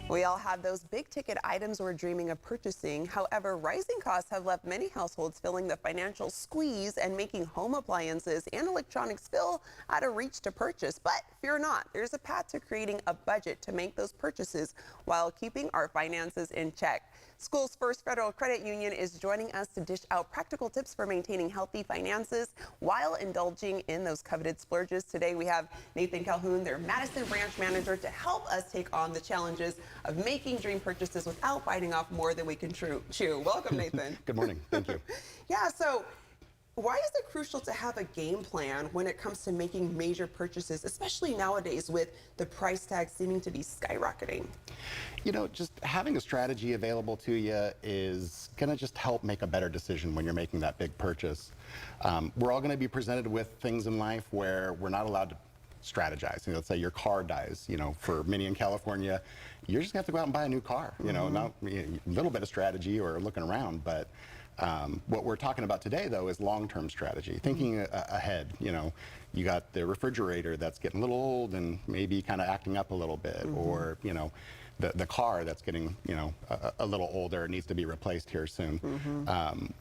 We all have those big ticket items we're dreaming of purchasing. However, rising costs have left many households feeling the financial squeeze and making home appliances and electronics feel out of reach to purchase. But fear not, there's a path to creating a budget to make those purchases while keeping our finances in check. SchoolsFirst Federal Credit Union is joining us to dish out practical tips for maintaining healthy finances while indulging in those coveted splurges. Today we have Nathan Calhoun, their Madison branch manager, to help us take on the challenges of making dream purchases without biting off more than we can chew. Welcome, Nathan. Good morning. Thank you. Yeah, so why is it crucial to have a game plan when it comes to making major purchases, especially nowadays with the price tag seeming to be skyrocketing? You know, just having a strategy available to you is going to just help make a better decision when you're making that big purchase. We're all going to be presented with things in life where we're not allowed to strategize. You know, let's say your car dies. You know, for many in California, you're just going to have to go out and buy a new car. You know, not a little bit of strategy or looking around, but what we're talking about today, though, is long-term strategy, thinking ahead. You know, you got the refrigerator that's getting a little old and maybe kind of acting up a little bit, or, you know, the car that's getting, you know, a little older, needs to be replaced here soon.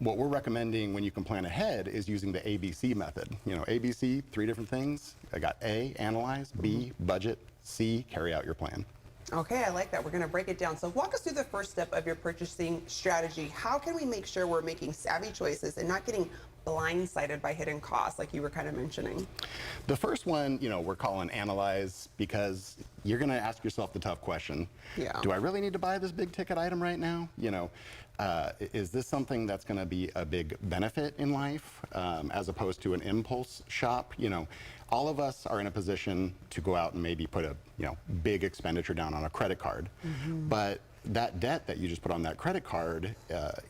What we're recommending when you can plan ahead is using the ABC method. You know, ABC, 3 different things. I got A, analyze, B, budget, C, carry out your plan. Okay, I like that. We're going to break it down. So walk us through the first step of your purchasing strategy. How can we make sure we're making savvy choices and not getting blindsided by hidden costs like you were kind of mentioning? The first one, you know, we're calling analyze, because you're going to ask yourself the tough question. Yeah. Do I really need to buy this big ticket item right now? You know, is this something that's going to be a big benefit in life as opposed to an impulse shop? You know, all of us are in a position to go out and maybe put a, you know, big expenditure down on a credit card. But that debt that you just put on that credit card,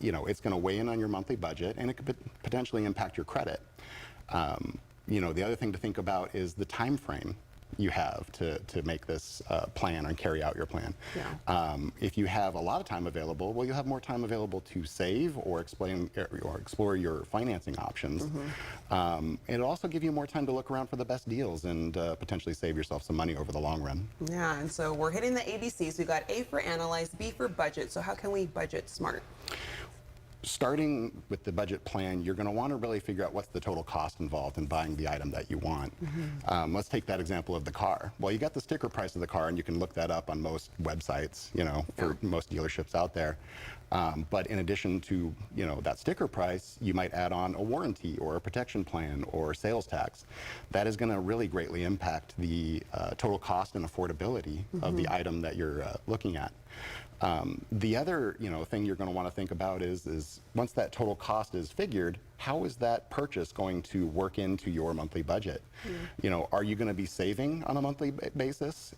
you know, it's going to weigh in on your monthly budget, and it could potentially impact your credit. You know, the other thing to think about is the time frame you have to make this plan and carry out your plan. Yeah. If you have a lot of time available, well, you'll have more time available to save or explore your financing options. It'll also give you more time to look around for the best deals and potentially save yourself some money over the long run. Yeah, and so we're hitting the ABCs. We've got A for analyze, B for budget. So how can we budget smart? Starting with the budget plan, you're going to want to really figure out what's the total cost involved in buying the item that you want. Let's take that example of the car. Well, you got the sticker price of the car, and you can look that up on most websites, you know, for most dealerships out there. But in addition to, you know, that sticker price, you might add on a warranty or a protection plan or sales tax. That is going to really greatly impact the total cost and affordability of the item that you're looking at. The other, you know, thing you're going to want to think about is once that total cost is figured, how is that purchase going to work into your monthly budget? You know, are you going to be saving on a monthly basis,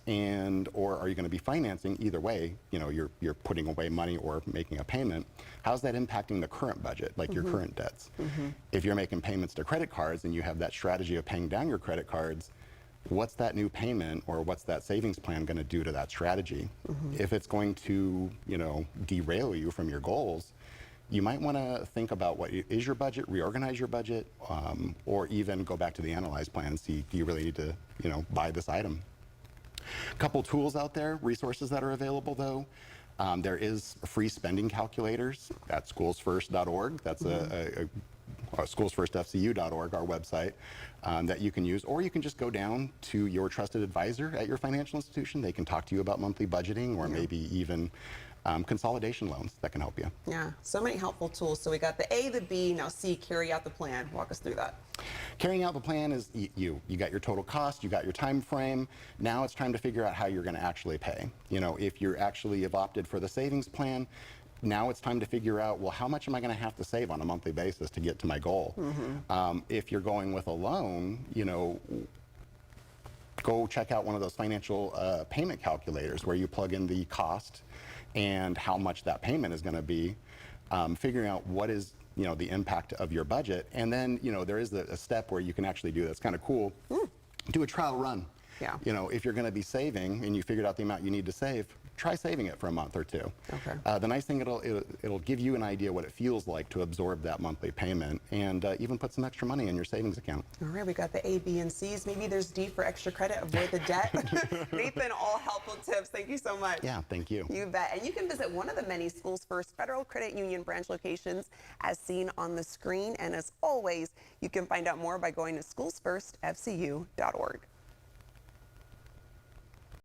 or are you going to be financing? Either way, you know, you're putting away money or making a payment. How's that impacting the current budget, like your current debts? If you're making payments to credit cards and you have that strategy of paying down your credit cards, what's that new payment or what's that savings plan going to do to that strategy? If it's going to, you know, derail you from your goals, you might want to think about what is your budget, reorganize your budget, or even go back to the analyze plan and see, do you really need to, you know, buy this item? A couple tools out there, resources that are available though. There is free spending calculators at schoolsfirst.org. That's schoolsfirstfcu.org, our website, that you can use, or you can just go down to your trusted advisor at your financial institution. They can talk to you about monthly budgeting or maybe even consolidation loans that can help you. Yeah, so many helpful tools. So we got the A, the B, now C, carry out the plan. Walk us through that. Carrying out the plan is you got your total cost, you got your time frame. Now it's time to figure out how you're going to actually pay. You know, if you're actually have opted for the savings plan, now it's time to figure out, well, how much am I going to have to save on a monthly basis to get to my goal? If you're going with a loan, you know, go check out one of those financial payment calculators where you plug in the cost and how much that payment is going to be, figuring out what is, you know, the impact of your budget. And then, you know, there is a step where you can actually do that's kind of cool. Do a trial run. Yeah. You know, if you're going to be saving and you figured out the amount you need to save, try saving it for a month or two. Okay. The nice thing, it'll give you an idea what it feels like to absorb that monthly payment, and even put some extra money in your savings account. All right, we got the A, B, and C's. Maybe there's D for extra credit, avoid the debt. Nathan, all helpful tips. Thank you so much. Yeah, thank you. You bet. And you can visit one of the many Schools First Federal Credit Union branch locations as seen on the screen. And as always, you can find out more by going to schoolsfirstfcu.org.